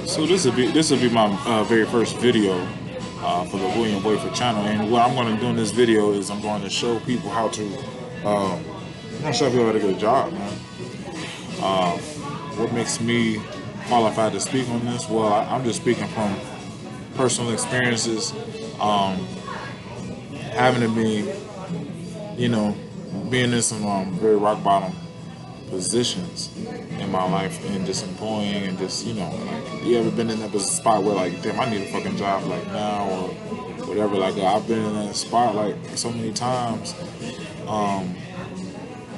So this will be my very first video for the Willy Wayford channel, and what I'm going to do in this video is I'm going to show people how to I'm going to show people how to get a job, man. What makes me qualified to speak on this? Well, I'm just speaking from personal experiences, having to be, being in some very rock bottom positions in my life, and just employing, and just like, you ever been in that spot where like, damn, I need a fucking job like now or whatever. Like, I've been in that spot like so many times,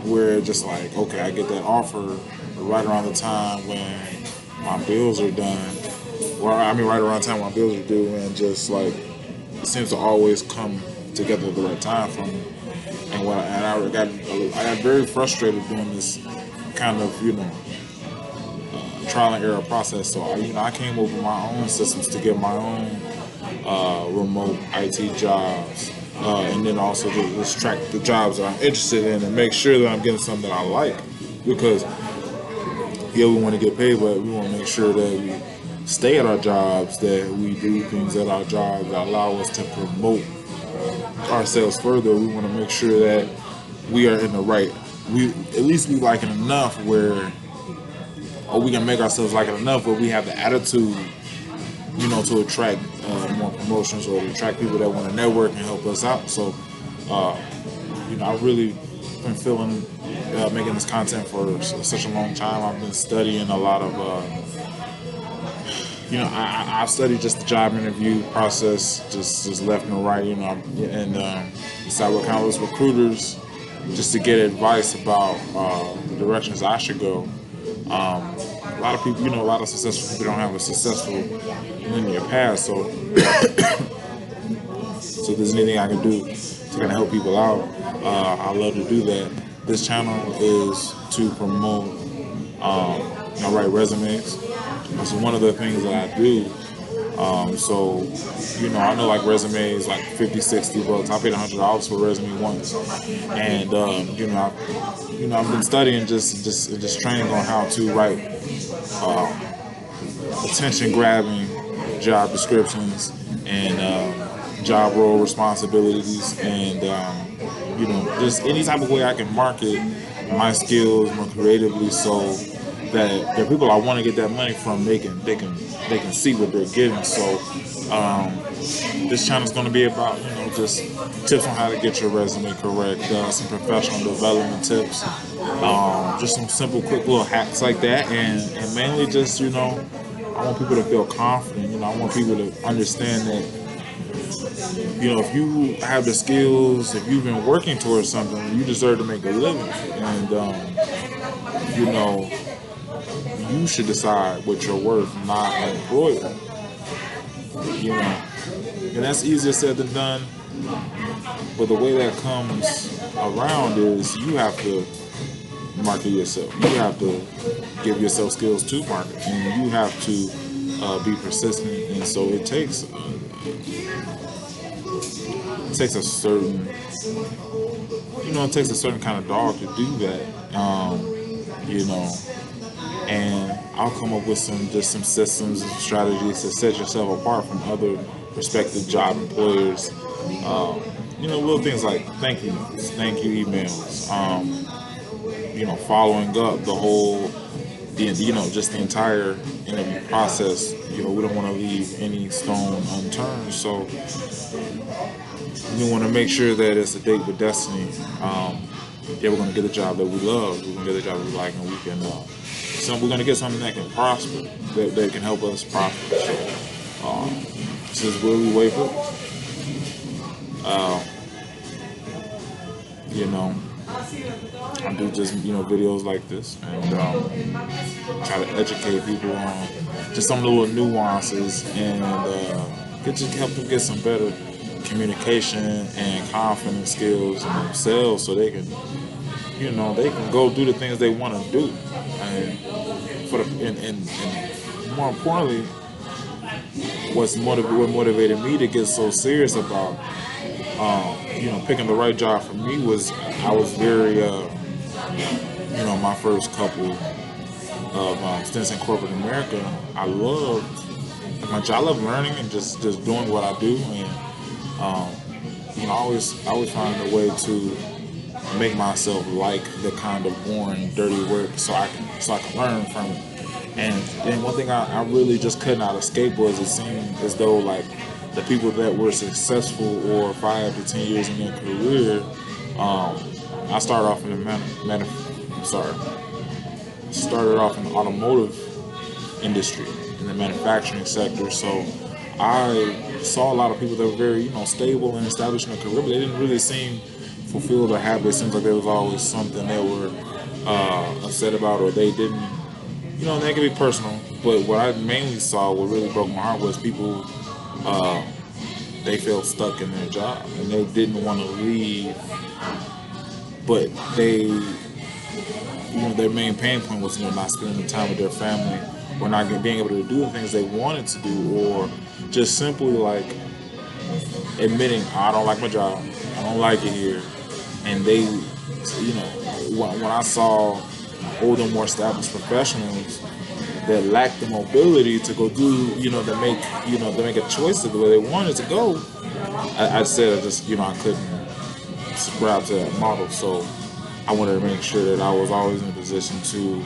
where just like, okay, I get that offer right around the time when my bills are done, or I mean right around the time my bills are due, and just like it seems to always come together at the right time for me. And I got very frustrated doing this kind of trial and error process. So I came up with my own systems to get my own remote IT jobs, and then also just track the jobs that I'm interested in and make sure that I'm getting something that I like. Because yeah, we want to get paid, but we want to make sure that we stay at our jobs, that we do things at our jobs that allow us to promote ourselves further. We want to make sure that we are in the right, we at least we like it enough where, or we can make ourselves like it enough where we have the attitude, to attract more promotions, or to attract people that want to network and help us out. So, I really been feeling making this content for such a long time. I've been studying a lot of, I've studied just the job interview process, just left and right, and decided what kind of those recruiters, just to get advice about the directions I should go. A lot of people, a lot of successful people don't have a successful linear path. So, so if there's anything I can do to kind of help people out, I love to do that. This channel is to promote, write resumes. That's one of the things that I do. So, I know like resumes like 50, 60 bucks. I paid $100 for a resume once, and I've been studying just training on how to write attention grabbing job descriptions and job role responsibilities, and just any type of way I can market my skills more creatively, so that the people I want to get that money from, they can see what they're getting. So this channel is going to be about just tips on how to get your resume correct, some professional development tips, just some simple quick little hacks like that, and mainly just I want people to feel confident. I want people to understand that if you have the skills, if you've been working towards something, you deserve to make a living, and you should decide what you're worth, not an employer. And that's easier said than done. But the way that comes around is you have to market yourself. You have to give yourself skills to market, and you have to be persistent. And so it takes a certain, kind of dog to do that. And I'll come up with some systems and strategies to set yourself apart from other prospective job employers. Little things like thank you notes, thank you emails, following up the whole, just the entire interview process. We don't want to leave any stone unturned. So we want to make sure that it's a date with destiny. Yeah, we're going to get a job that we love. We're going to get a job that we like, and we can. We're going to get something that can prosper, that can help us prosper. So, this is Willy Wayford. I do just videos like this, and try to educate people on just some of the little nuances, and help them get some better communication and confidence skills in themselves, so they can they can go do the things they want to do, and more importantly, what motivated me to get so serious about picking the right job for me was I was very my first couple of stints in corporate America, I love learning and just doing what I do, and I always find a way to make myself like the kind of boring, dirty work, so I can learn from it. And one thing I really just could not escape was it seemed as though like the people that were successful or 5 to 10 years in their career, I started off in the started off in the automotive industry, in the manufacturing sector. So I saw a lot of people that were very, stable and established in their career, but they didn't really seem fulfilled or happy. It seems like there was always something they were upset about, or they didn't, that could be personal. But what I mainly saw, what really broke my heart, was people, they felt stuck in their job and they didn't want to leave, but they, their main pain point was, not spending the time with their family, or not being able to do the things they wanted to do, or just simply like admitting, I don't like my job, I don't like it here. And they, when I saw older, more established professionals that lacked the mobility to go do, to make a choice of the way they wanted to go, I couldn't subscribe to that model. So I wanted to make sure that I was always in a position to,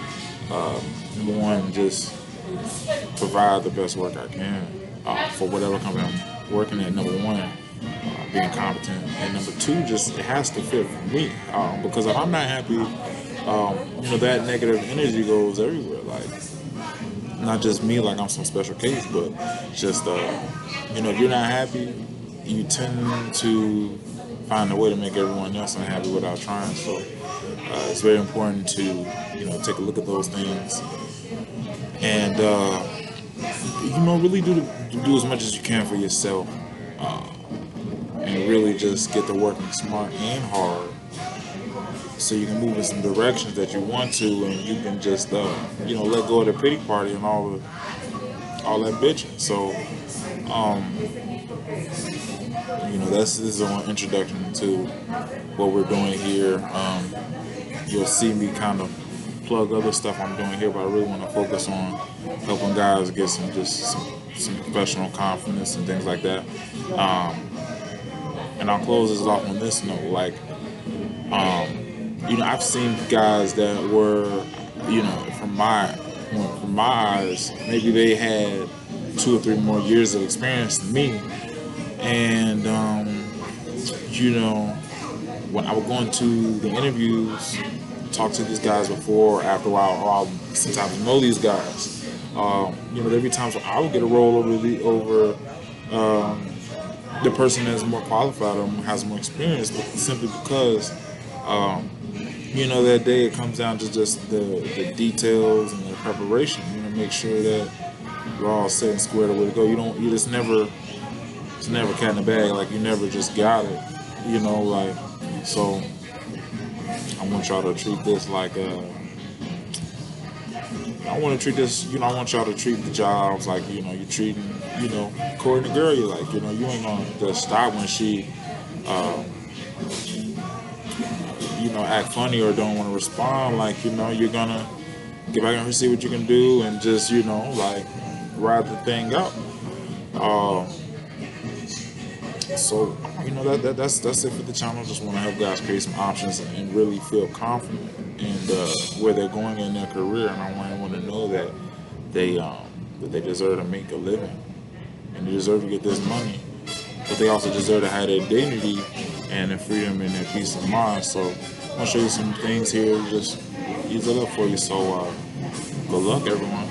number one, just provide the best work I can for whatever company I'm working at. Number one, being competent, and number two, just it has to fit for me. Because if I'm not happy, that negative energy goes everywhere. Like, not just me, like I'm some special case, but just if you're not happy, you tend to find a way to make everyone else unhappy without trying. So it's very important to take a look at those things, and really do as much as you can for yourself, and really just get to working smart and hard, so you can move in some directions that you want to, and you can just let go of the pity party and all that bitching. So this is an introduction to what we're doing here. You'll see me kind of plug other stuff I'm doing here, but I really want to focus on helping guys get some professional confidence and things like that. And I'll close this off on this note. Like, I've seen guys that were, from my eyes, maybe they had 2 or 3 more years of experience than me. And, when I would go into the interviews, talk to these guys before or after a while, or I'll sometimes know these guys. There'd be times where I would get a role over the person that's more qualified or has more experience, but simply because, that day it comes down to just the details and the preparation. Make sure that you're all set and squared away to go. It's never cat in the bag. Like, you never just got it. So I want y'all to treat this like I want y'all to treat the jobs like, you're treating, courting the girl you like. You ain't gonna just stop when she, act funny or don't want to respond. Like, you're gonna get back and see what you can do and just, ride the thing out. So, that's it for the channel. Just want to help guys create some options and really feel confident in where they're going in their career. And I want to know that they deserve to make a living and they deserve to get this money, but they also deserve to have their dignity and their freedom and their peace of mind. So I'm gonna show you some things here, just ease it up for you. So good luck, everyone.